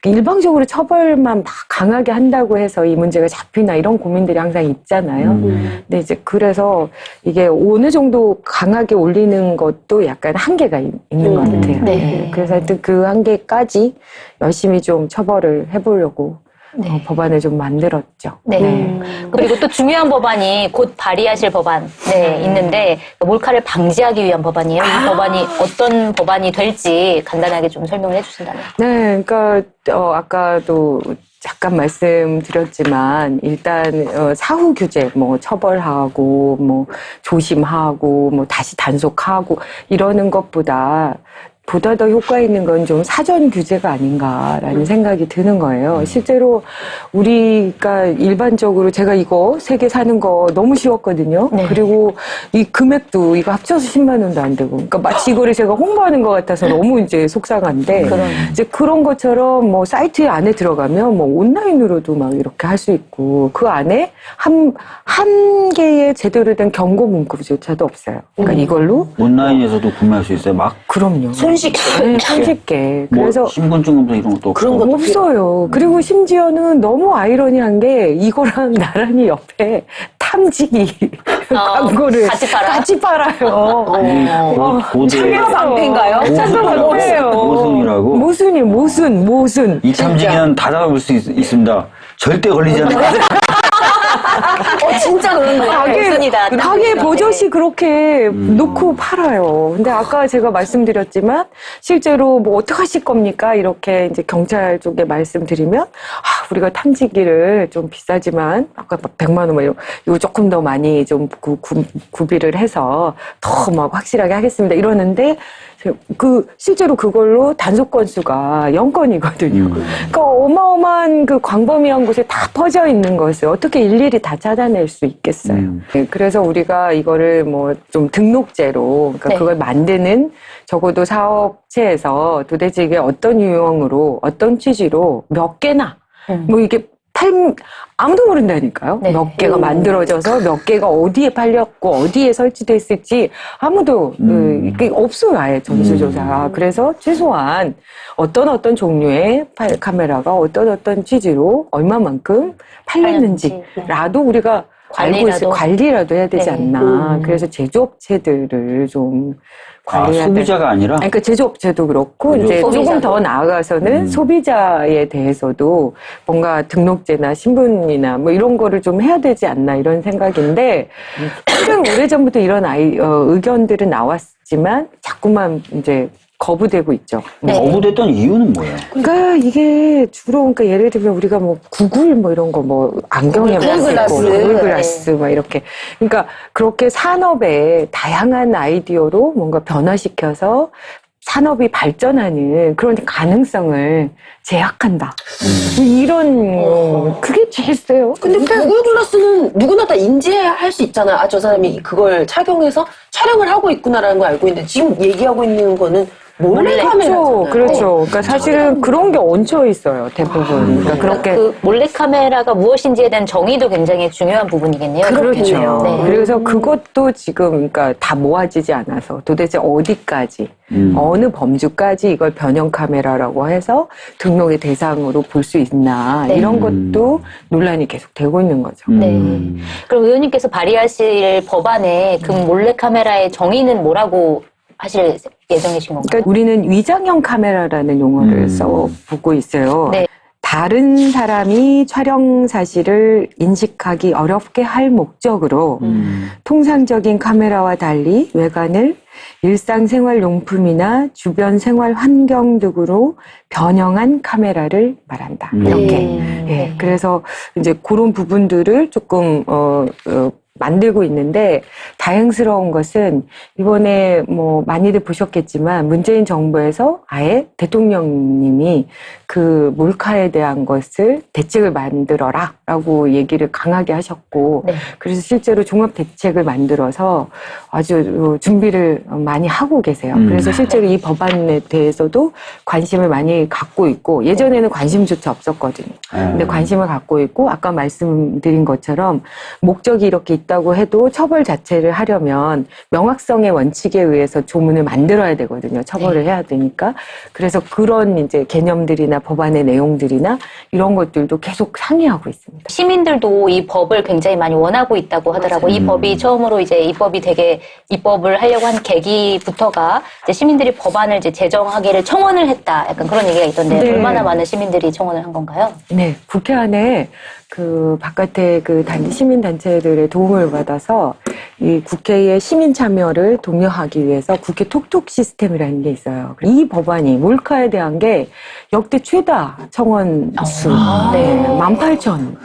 일방적으로 처벌만 막 강하게 한다고 해서 이 문제가 잡히나 이런 고민들이 항상 있잖아요. 근데 이제 그래서 이게 어느 정도 강하게 올리는 것도 약간 한계가 있는 것 같아요. 네. 그래서 하여튼 그 한계까지 열심히 좀 처벌을 해보려고 법안을 좀 만들었죠. 네. 그리고 또 중요한 법안이 곧 발의하실 법안 있는데 몰카를 방지하기 위한 법안이에요. 이 법안이 어떤 법안이 될지 간단하게 좀 설명을 해주신다면. 네, 그러니까 아까도 잠깐 말씀드렸지만 일단 사후 규제, 뭐 처벌하고, 뭐 조심하고, 뭐 다시 단속하고 이러는 것보다 보다 더 효과 있는 건 좀 사전 규제가 아닌가라는 생각이 드는 거예요. 실제로 우리가 일반적으로 제가 이거 3개 사는 거 너무 쉬웠거든요. 네. 그리고 이 금액도 이거 합쳐서 10만 원도 안 되고. 그러니까 마치 이거를 제가 홍보하는 것 같아서 너무 이제 속상한데 이제 그런 것처럼 뭐 사이트 안에 들어가면 뭐 온라인으로도 막 이렇게 할 수 있고 그 안에 한 개의 제대로 된 경고 문구조차도 없어요. 그러니까 이걸로 온라인에서도 구매할 수 있어요. 막 그럼요. 손쉽게. 뭐 그래서 신분증 검사 이런 것도 그런 없고. 것도 없어요. 그리고 심지어는 너무 아이러니한 게 이거랑 나란히 옆에 탐지기 광고를 같이 팔아요. 창의가 방패인가요? 모순이라고? 모순. 이 탐지기는 다 잡아볼 수 있습니다. 절대 걸리지 않는 진짜 그런데. 가게 버젓이 그렇게 놓고 팔아요. 근데 아까 제가 말씀드렸지만 실제로 뭐 어떡하실 겁니까? 이렇게 이제 경찰 쪽에 말씀드리면 우리가 탐지기를 좀 비싸지만 아까 막 100만 원 이거 조금 더 많이 좀 구비를 해서 더 막 확실하게 하겠습니다. 이러는데 실제로 그걸로 단속 건수가 0건이거든요. 그러니까 어마어마한 그 광범위한 곳에 다 퍼져 있는 것을 어떻게 일일이 다 찾아낼 수 있겠어요. 네, 그래서 우리가 이거를 뭐 좀 등록제로, 그러니까 그걸 만드는 적어도 사업체에서 도대체 이게 어떤 유형으로, 어떤 취지로 몇 개나, 뭐 이게 아무도 모른다니까요. 몇 개가 만들어져서 몇 개가 어디에 팔렸고 어디에 설치됐을지 아무도 이게 없어요. 아예 전수조사가. 그래서 최소한 어떤 종류의 카메라가 어떤 취지로 얼마만큼 팔렸는지라도 우리가 알고 있을 관리라도 해야 되지 않나. 그래서 제조업체들을 좀 관리해야 소비자가 아니라? 그러니까 제조업체도 그렇고 이제 조금 더 나아가서는 소비자에 대해서도 뭔가 등록제나 신분이나 뭐 이런 거를 좀 해야 되지 않나 이런 생각인데 굉장히 오래전부터 이런 의견들은 나왔지만 자꾸만 이제 거부되고 있죠. 거부됐던 이유는 뭐예요? 그러니까 이게 주로 그러니까 예를 들면 우리가 뭐 구글 뭐 이런 거 뭐 안경에 구글글라스 막 이렇게 그러니까 그렇게 산업의 다양한 아이디어로 뭔가 변화시켜서 산업이 발전하는 그런 가능성을 제약한다. 이런 그게 제일 세요. 근데 구글 글라스는 누구나 다 인지할 수 있잖아요. 저 사람이 그걸 착용해서 촬영을 하고 있구나라는 걸 알고 있는데 지금 얘기하고 있는 거는 몰래카메라잖아요. 그렇죠. 그러니까 사실은 그런 게 얹혀 있어요. 대부분. 그러니까 그렇게 그 몰래카메라가 무엇인지에 대한 정의도 굉장히 중요한 부분이겠네요. 그렇죠. 그래서 그것도 지금 그러니까 다 모아지지 않아서 도대체 어디까지 어느 범주까지 이걸 변형 카메라라고 해서 등록의 대상으로 볼 수 있나 이런 것도 논란이 계속 되고 있는 거죠. 그럼 의원님께서 발의하실 법안에 그 몰래카메라의 정의는 뭐라고 하실 예정이신 건가요? 그러니까 우리는 위장형 카메라라는 용어를 써보고 있어요. 다른 사람이 촬영 사실을 인식하기 어렵게 할 목적으로 통상적인 카메라와 달리 외관을 일상생활용품이나 주변 생활 환경 등으로 변형한 카메라를 말한다. 이렇게. 그래서 이제 그런 부분들을 조금 만들고 있는데 다행스러운 것은 이번에 뭐 많이들 보셨겠지만 문재인 정부에서 아예 대통령님이 그 몰카에 대한 것을 대책을 만들어라라고 얘기를 강하게 하셨고 네. 그래서 실제로 종합 대책을 만들어서 아주 준비를 많이 하고 계세요. 그래서 실제로 이 법안에 대해서도 관심을 많이 갖고 있고 예전에는 관심조차 없었거든요. 근데 관심을 갖고 있고 아까 말씀드린 것처럼 목적이 이렇게 있다고 해도 처벌 자체를 하려면 명확성의 원칙에 의해서 조문을 만들어야 되거든요. 처벌을 해야 되니까. 그래서 그런 이제 개념들이나 법안의 내용들이나 이런 것들도 계속 상의하고 있습니다. 시민들도 이 법을 굉장히 많이 원하고 있다고 하더라고요. 이 법이 처음으로 이제 입법을 하려고 한 계기부터가 이제 시민들이 법안을 이제 제정하기를 청원을 했다. 약간 그런 얘기가 있던데 네. 얼마나 많은 시민들이 청원을 한 건가요? 네, 국회 안에 그 바깥에 그 시민단체들의 도움을 받아서 이 국회의 시민 참여를 독려하기 위해서 국회 톡톡 시스템이라는 게 있어요. 이 법안이 몰카에 대한 게 역대 최다 청원 수. 네, 18,000.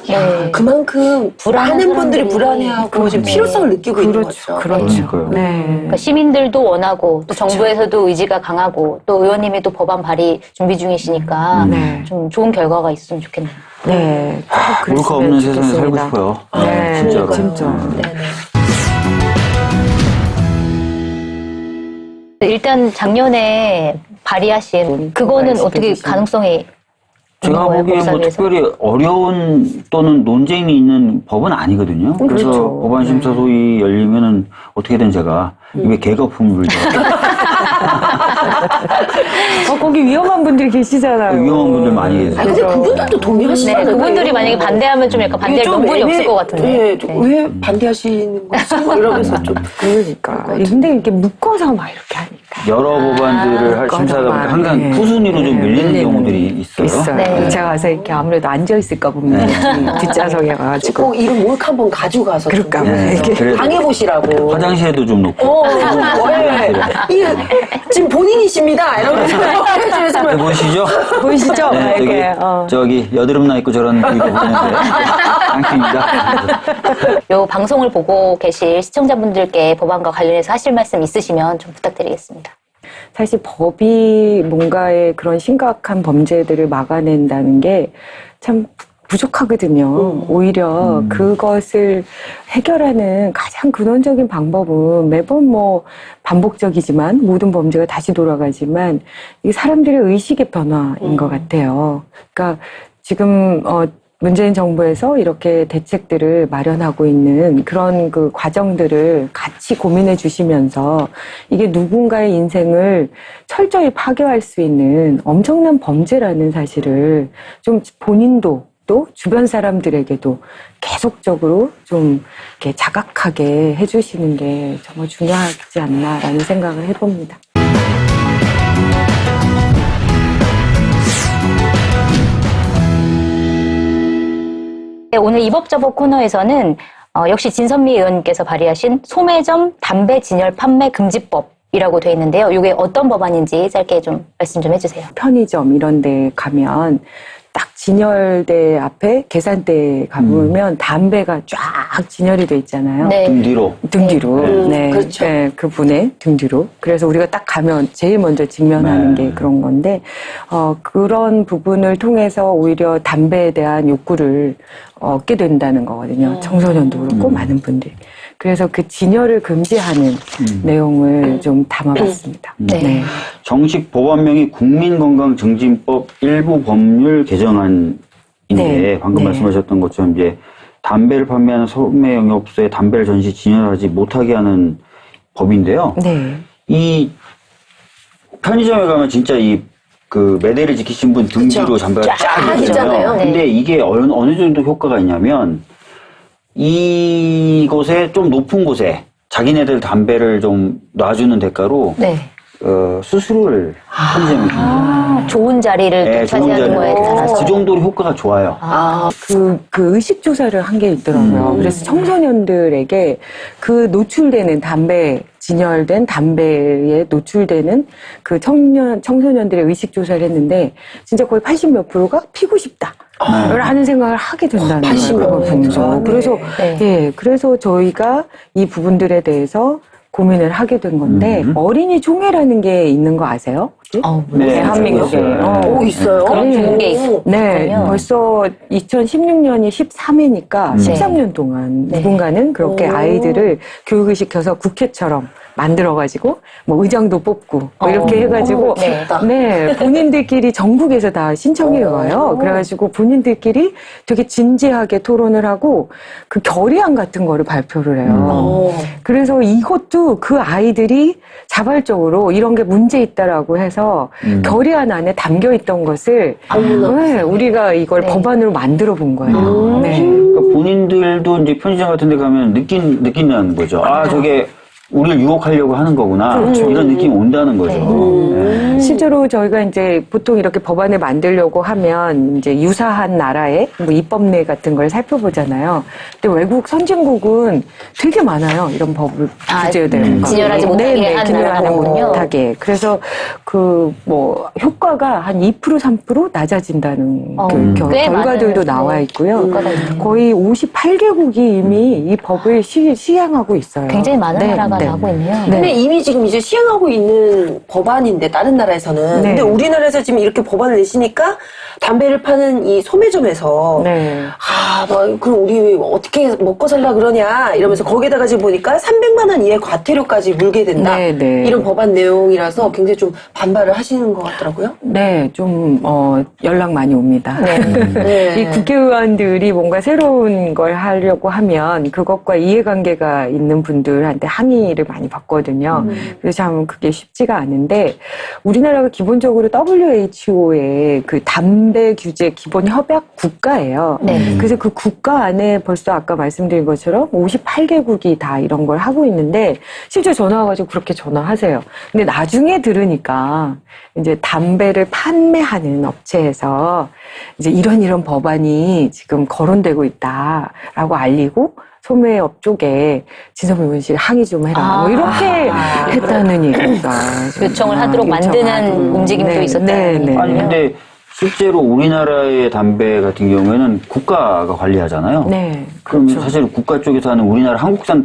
네. 그만큼 불안한 많은 분들이 사람들이 불안해하고 지금 필요성을 느끼고 있는 거죠. 그렇죠. 그러니까요. 네. 그러니까 시민들도 원하고 또 정부에서도 의지가 강하고 또 의원님이 또 법안 발의 준비 중이시니까 네. 좀 좋은 결과가 있으면 좋겠네요. 네. 꼭 몰카 그랬으면 없는 세상에 살고 좋겠습니다. 싶어요. 네, 진짜로. 진짜. 일단 작년에 발의하신 그거는 말씀해 어떻게 주신. 가능성이 제가 있는 거예요, 보기에 뭐 법사위에서? 특별히 어려운 또는 논쟁이 있는 법은 아니거든요. 그래서 그렇죠. 법안심사 소위 열리면은 어떻게든 제가 입에 개거품을 물죠. 거기 위험한 분들이 계시잖아요. 위험한 분들 많이 계세요. 아, 근데 그분들도 네, 동의하시잖아요. 그분들이 만약에 반대하면 좀 약간 반대할 명분이 없을 것 같은데. 네, 네. 왜 반대하시는 거지? 뭐 이러면서 좀. 그러니까. 근데 이렇게 묶어서 막 이렇게 하니까. 여러 법안들을 할 심사가 보니까 항상 네. 후순위로 좀 네, 밀리는 밀리는 경우들이 있어요. 있어요. 네. 제가 와서 이렇게 아무래도 앉아있을까 보면 뒷좌석에 와가지고. 꼭 이런 몰카 한번 가지고 가서 좀 그럴까 봐. 네, 이렇게. 그래도 당해보시라고. 화장실에도 좀 놓고. 네. 이게 지금 본인이십니다. 이러면서 해주시면 보시죠? 보이시죠? 네, 이렇게. 저기 여드름 나 있고 저런 이거 보는데 깡패입니다. 요 방송을 보고 계실 시청자분들께 법안과 관련해서 하실 말씀 있으시면 좀 부탁드리겠습니다. 사실 법이 뭔가의 그런 심각한 범죄들을 막아낸다는 게 참 부족하거든요. 오히려 그것을 해결하는 가장 근원적인 방법은 매번 뭐 반복적이지만 모든 범죄가 다시 돌아가지만 이 사람들의 의식의 변화인 것 같아요. 그러니까 지금 문재인 정부에서 이렇게 대책들을 마련하고 있는 그런 그 과정들을 같이 고민해 주시면서 이게 누군가의 인생을 철저히 파괴할 수 있는 엄청난 범죄라는 사실을 좀 본인도 또 주변 사람들에게도 계속적으로 좀 이렇게 자각하게 해주시는 게 정말 중요하지 않나라는 생각을 해봅니다. 네, 오늘 이법저법 코너에서는 역시 진선미 의원님께서 발의하신 소매점 담배 진열 판매 금지법이라고 되어 있는데요. 이게 어떤 법안인지 짧게 좀 말씀 좀 해주세요. 편의점 이런 데 가면 딱 진열대 앞에 계산대에 가보면 담배가 쫙 진열이 돼 있잖아요. 네. 등 뒤로. 등 뒤로. 네. 그렇죠. 네, 그분의 등 뒤로. 그래서 우리가 딱 가면 제일 먼저 직면하는 네. 게 그런 건데, 그런 부분을 통해서 오히려 담배에 대한 욕구를 얻게 된다는 거거든요. 청소년도 그렇고 많은 분들이. 그래서 그 진열을 금지하는 내용을 좀 담아봤습니다. 네. 정식 법안명이 국민건강증진법 일부 법률 개정안인데 네. 방금 네. 말씀하셨던 것처럼 이제 담배를 판매하는 소매 영업소에 담배를 전시 진열하지 못하게 하는 법인데요. 네. 이 편의점에 가면 진짜 그 매대를 지키신 분 등 뒤로 담배가 쫙 있잖아요. 있잖아요. 네. 근데 이게 어느 정도 효과가 있냐면 이곳에 좀 높은 곳에 자기네들 담배를 좀 놔주는 대가로 네. 수수료를 편의점에 줍니다. 좋은 자리를 네, 차지하는 거에 따라서. 그 정도로 효과가 좋아요. 그 의식조사를 한 게 있더라고요. 그래서 청소년들에게 그 노출되는 담배 진열된 담배에 노출되는 그 청소년들의 의식 조사를 했는데 진짜 거의 80몇 %가 피고 싶다. 라는 생각을 하게 된다는 거예요. 그거군요. 그래서 예, 그래서 저희가 이 부분들에 대해서 고민을 하게 된 건데 어린이 총회라는 게 있는 거 아세요? 네, 대한민국에. 오, 있어요? 그런 좋은 게 있군요. 네, 벌써 2016년이 13회니까 13년 동안 누군가는 그렇게 아이들을 교육을 시켜서 국회처럼 만들어가지고 뭐 의장도 뽑고 뭐 이렇게 해가지고 네, 본인들끼리 전국에서 다 신청해 와요. 그래가지고 본인들끼리 되게 진지하게 토론을 하고 그 결의안 같은 거를 발표를 해요. 그래서 이것도 그 아이들이 자발적으로 이런 게 문제 있다라고 해서 결의안 안에 담겨 있던 것을 네, 우리가 이걸 법안으로 만들어 본 거예요. 네. 그러니까 본인들도 이제 편의점 같은 데 가면 느끼는 거죠. 아, 저게 우리를 유혹하려고 하는 거구나. 이런 느낌이 온다는 거죠. 네. 실제로 저희가 이제 보통 이렇게 법안을 만들려고 하면 이제 유사한 나라의 뭐 입법례 같은 걸 살펴보잖아요. 근데 외국 선진국은 되게 많아요. 이런 법을 규제되는 거. 진열하지 못하게 하는 진열하지 거군요. 못하게. 그래서 그 뭐 효과가 한 2% 3% 낮아진다는 그 꽤 결과들도 많은, 나와 있고요. 효과가 있네요. 거의 58개국이 이미 이 법을 시행하고 있어요. 굉장히 많은 나라가 하고 있네요. 근데 이미 지금 이제 시행하고 있는 법안인데 다른 나라에서는 근데 우리나라에서 지금 이렇게 법안을 내시니까 담배를 파는 이 소매점에서 뭐 그럼 우리 어떻게 먹고 살라 그러냐 이러면서 거기에다가 지금 보니까 300만 원 이하의 과태료까지 물게 된다 이런 법안 내용이라서 굉장히 좀 반발을 하시는 것 같더라고요. 네, 좀 연락 많이 옵니다. 이 국회의원들이 뭔가 새로운 걸 하려고 하면 그것과 이해관계가 있는 분들한테 항의를 많이 받거든요. 그래서 참 그게 쉽지가 않은데 우리나라가 기본적으로 WHO의 그 담배 규제 기본 협약 국가예요. 그래서 그 국가 안에 벌써 아까 말씀드린 것처럼 58개국이 다 이런 걸 하고 있는데 실제 전화 와가지고 그렇게 전화하세요. 근데 나중에 들으니까 이제 담배를 판매하는 업체에서 이제 이런 법안이 지금 거론되고 있다라고 알리고 소매업 쪽에 진섭 의원실 항의 좀 해라. 뭐 이렇게 했다는 얘기가 요청을 하도록 만드는 움직임도 있었다는 얘기군요. 아니 근데 실제로 우리나라의 담배 같은 경우에는 국가가 관리하잖아요. 네. 그럼 사실 국가 쪽에서 하는 우리나라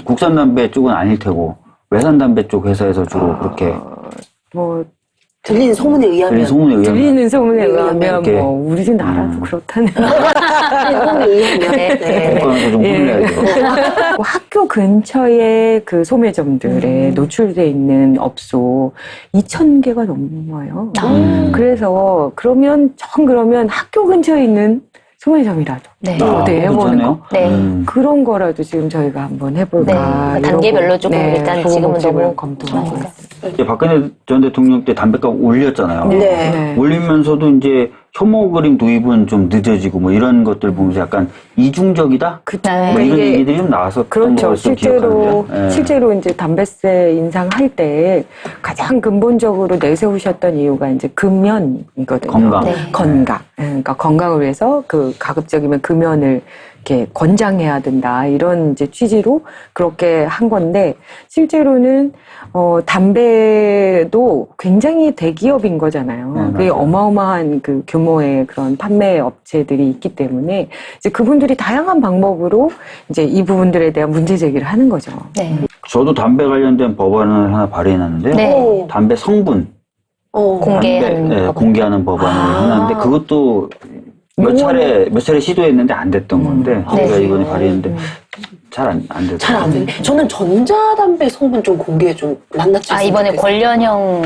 국산 담배 쪽은 아닐 테고 외산 담배 쪽 회사에서 주로 그렇게 뭐 들리는 소문에 의하면 들리는 소문에 의하면 뭐 우리나라도 그렇다는 소문에 의하면 국가에서 좀 혼내야죠. 학교 근처에 그 소매점들에 노출돼 있는 업소 2,000개가 넘어요. 그래서 그러면 학교 근처에 있는 소매점이라도 해보는 거. 그런 거라도 지금 저희가 한번 해볼까. 단계별로 조금 일단 지금은 너무 검토하고 있습니다. 박근혜 전 대통령 때 담배값 올렸잖아요. 네. 올리면서도 이제 혐오 그림 도입은 좀 늦어지고 뭐 이런 것들 보면서 약간 이중적이다? 뭐 이런 얘기들이 좀 나와서 그렇죠. 실제로 이제 담배세 인상할 때 가장 근본적으로 내세우셨던 이유가 이제 금연이거든요. 건강. 그러니까 건강을 위해서 그 가급적이면 금연을 이렇게 권장해야 된다. 이런 이제 취지로 그렇게 한 건데 실제로는 담배도 굉장히 대기업인 거잖아요. 그게 어마어마한 그 규모의 그런 판매 업체들이 있기 때문에 이제 그분들이 다양한 방법으로 이제 이 부분들에 대한 문제 제기를 하는 거죠. 저도 담배 관련된 법안을 하나 발의해놨는데요. 담배 성분 공개하는 법안을 해놨는데 그것도 몇 차례 시도했는데 안 됐던 건데 제가 이번에 발의했는데 잘 안 되더라고요. 잘 안 돼. 저는 전자담배 성분 좀 공개 좀 낱낱이 이번에 권련형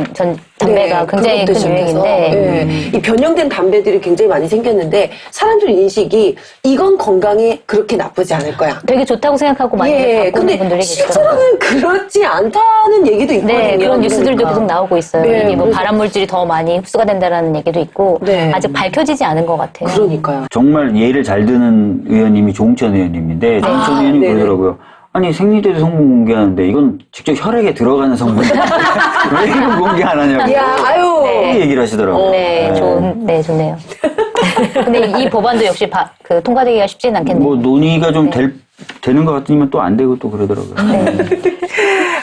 담배가 굉장히 큰 유행인데 이 변형된 담배들이 굉장히 많이 생겼는데 사람들 인식이 이건 건강에 그렇게 나쁘지 않을 거야. 되게 좋다고 생각하고 많이 바꾸는 근데 분들이 실제로는 그렇지 않다는 얘기도 있거든요. 네, 그런 뉴스들도 계속 나오고 있어요. 이미 뭐 발암 물질이 더 많이 흡수가 된다라는 얘기도 있고 아직 밝혀지지 않은 것 같아요. 그러니까요. 정말 예를 잘 드는 의원님이 조홍천 의원님인데 조홍천 의원님 그러더라고요. 아니 생리대도 성분 공개하는데 이건 직접 혈액에 들어가는 성분인데 왜 이건 공개 안 하냐고 그렇게 얘기를 하시더라고요. 좋네요. 근데 이 법안도 역시 통과되기가 쉽지는 않겠네요. 뭐 논의가 좀 되는 것 같으면 또 안 되고 또 그러더라고요.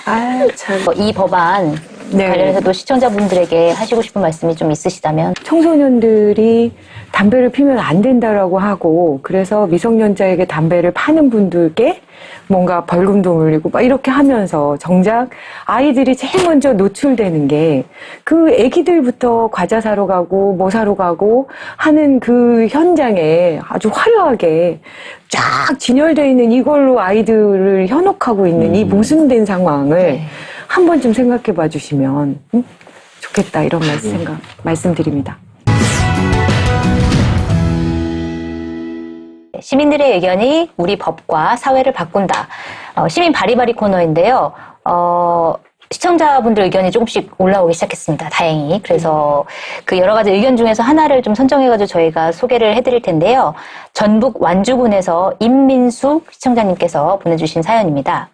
아, 참. 이 법안 네. 관련해서도 시청자분들에게 하시고 싶은 말씀이 좀 있으시다면? 청소년들이 담배를 피면 안 된다라고 하고 그래서 미성년자에게 담배를 파는 분들께 뭔가 벌금도 물리고 막 이렇게 하면서 정작 아이들이 제일 먼저 노출되는 게 그 애기들부터 과자 사러 가고 뭐 사러 가고 하는 그 현장에 아주 화려하게 쫙 진열되어 있는 이걸로 아이들을 현혹하고 있는 이 모순된 상황을 한 번쯤 생각해 봐 주시면 좋겠다 이런 말씀드립니다. 시민들의 의견이 우리 법과 사회를 바꾼다. 시민 바리바리 코너인데요. 시청자분들 의견이 조금씩 올라오기 시작했습니다. 다행히. 그래서 그 여러 가지 의견 중에서 하나를 좀 선정해가지고 저희가 소개를 해드릴 텐데요. 전북 완주군에서 임민숙 시청자님께서 보내주신 사연입니다.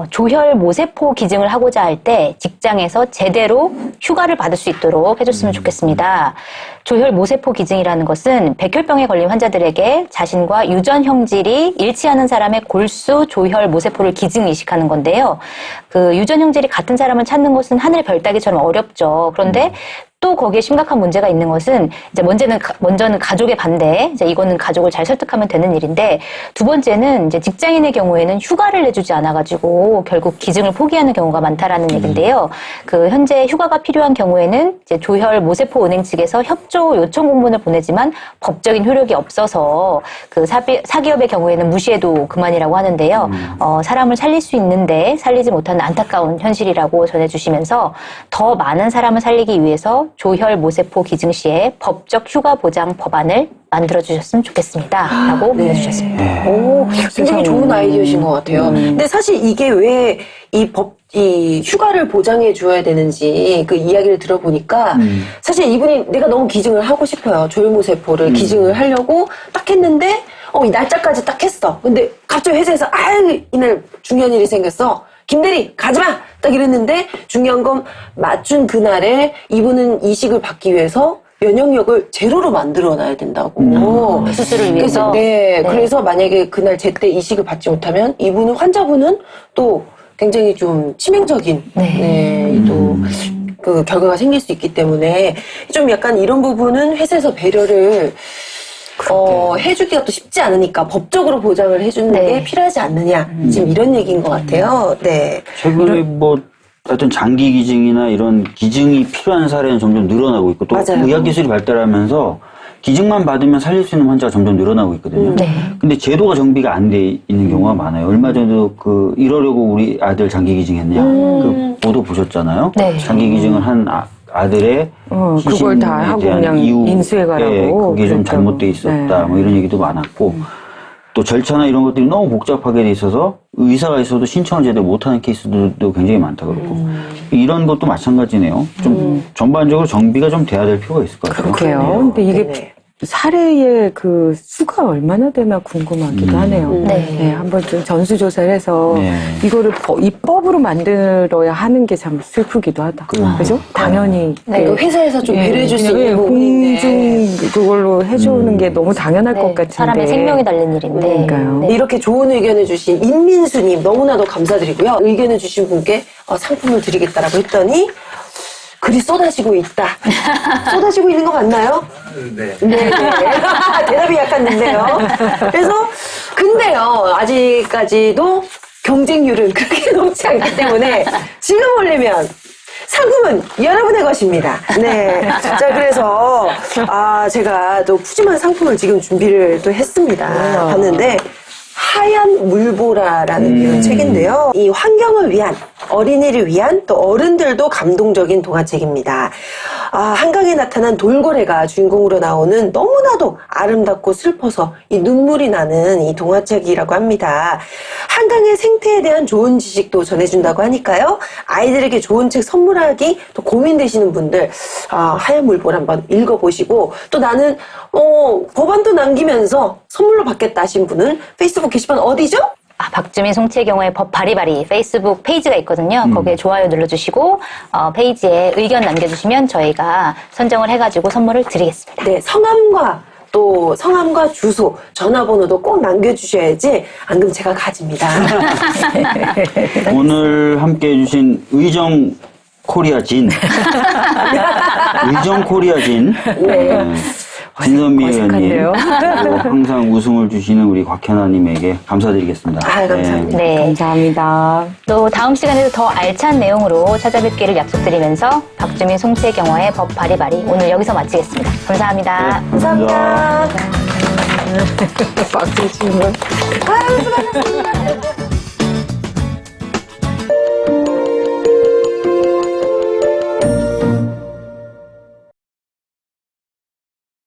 조혈 모세포 기증을 하고자 할 때 직장에서 제대로 휴가를 받을 수 있도록 해줬으면 좋겠습니다. 조혈 모세포 기증이라는 것은 백혈병에 걸린 환자들에게 자신과 유전 형질이 일치하는 사람의 골수 조혈 모세포를 기증 이식하는 건데요. 그 유전 형질이 같은 사람을 찾는 것은 하늘 별 따기처럼 어렵죠. 그런데 또 거기에 심각한 문제가 있는 것은 이제 먼저는 가족의 반대, 이제 이거는 가족을 잘 설득하면 되는 일인데 두 번째는 이제 직장인의 경우에는 휴가를 내주지 않아가지고 결국 기증을 포기하는 경우가 많다라는 얘긴데요. 그 현재 휴가가 필요한 경우에는 이제 조혈 모세포 은행 측에서 협조 요청 공문을 보내지만 법적인 효력이 없어서 그 사기업의 경우에는 무시해도 그만이라고 하는데요. 사람을 살릴 수 있는데 살리지 못하는 안타까운 현실이라고 전해주시면서 더 많은 사람을 살리기 위해서 조혈 모세포 기증 시에 법적 휴가 보장 법안을 만들어주셨으면 좋겠습니다. 라고 보내주셨습니다. 오, 굉장히 좋은 아이디어이신 것 같아요. 근데 사실 이게 왜 이 휴가를 보장해 줘야 되는지 그 이야기를 들어보니까 사실 이분이 내가 너무 기증을 하고 싶어요. 조혈모세포를 기증을 하려고 딱 했는데 이 날짜까지 딱 했어. 근데 갑자기 회사에서 이날 중요한 일이 생겼어. 김대리 가지마! 딱 이랬는데 중요한 건 맞춘 그날에 이분은 이식을 받기 위해서 면역력을 제로로 만들어놔야 된다고. 수술을 위해서? 그래서 만약에 그날 제때 이식을 받지 못하면 환자분은 또 굉장히 좀 치명적인 또 그 결과가 생길 수 있기 때문에 좀 약간 이런 부분은 회사에서 배려를 해주기가 또 쉽지 않으니까 법적으로 보장을 해주는 게 필요하지 않느냐. 지금 이런 얘기인 것 같아요. 네. 최근에 하여튼 장기 기증이나 이런 기증이 필요한 사례는 점점 늘어나고 있고 또 맞아요. 의학기술이 발달하면서 기증만 받으면 살릴 수 있는 환자가 점점 늘어나고 있거든요. 근데 제도가 정비가 안 돼 있는 경우가 많아요. 얼마 전에도 이러려고 우리 아들 장기 기증했냐. 그 보도 보셨잖아요. 장기 기증을 한 아들의 그걸 다 하고 그냥 인수해가라고. 그게 좀 잘못돼 있었다. 뭐 이런 얘기도 많았고 또 절차나 이런 것들이 너무 복잡하게 돼 있어서 의사가 있어도 신청을 제대로 못하는 케이스도 굉장히 많다 그러고 이런 것도 마찬가지네요. 좀 전반적으로 정비가 좀 돼야 될 필요가 있을 것 같아요. 그래요. 근데 이게 사례의 그 수가 얼마나 되나 궁금하기도 하네요. 한번 좀 전수조사를 해서 이거를 입법으로 만들어야 하는 게 참 슬프기도 하다. 그죠? 당연히. 회사에서 좀 배려해줄 수 있는 부분인데. 공중 그걸로 해주는 게 너무 당연할 것 같은데. 사람의 생명이 달린 일인데. 그러니까요. 이렇게 좋은 의견을 주신 임민수님 너무나도 감사드리고요. 의견을 주신 분께 상품을 드리겠다라고 했더니 글이 쏟아지고 있다. 쏟아지고 있는 거 맞나요? 네. 대답이 약간 늦네요. 그래서 근데요 아직까지도 경쟁률은 그렇게 높지 않기 때문에 지금 올리면 상품은 여러분의 것입니다. 네. 자, 그래서 제가 또 푸짐한 상품을 지금 준비를 또 했습니다. 봤는데 하얀 물보라라는 책인데요. 이 환경을 위한, 어린이를 위한 또 어른들도 감동적인 동화책입니다. 한강에 나타난 돌고래가 주인공으로 나오는 너무나도 아름답고 슬퍼서 이 눈물이 나는 이 동화책이라고 합니다. 한강의 생태에 대한 좋은 지식도 전해준다고 하니까요. 아이들에게 좋은 책 선물하기 또 고민되시는 분들 하얀 물보라 한번 읽어보시고 또 나는 법안도 남기면서 선물로 받겠다 하신 분은 페이스북 게시판 어디죠? 박주민 송채경의 법 바리바리 페이스북 페이지가 있거든요. 거기에 좋아요 눌러주시고 페이지에 의견 남겨주시면 저희가 선정을 해가지고 선물을 드리겠습니다. 네, 성함과 또 성함과 주소, 전화번호도 꼭 남겨주셔야지 안 그러면 제가 가집니다. 오늘 함께 해주신 의정 코리아진. 의정 코리아진. 네. 진선미 의원님. 어색한데요? 그리고 항상 웃음을 주시는 우리 곽현아님에게 감사드리겠습니다. 아, 감사합니다. 네. 감사합니다. 또 다음 시간에도 더 알찬 내용으로 찾아뵙기를 약속드리면서 박주민, 송채경화의 법 바리바리 오늘 여기서 마치겠습니다. 감사합니다. 감사합니다. 박수 치는 분. 아유, 수고하셨습니다.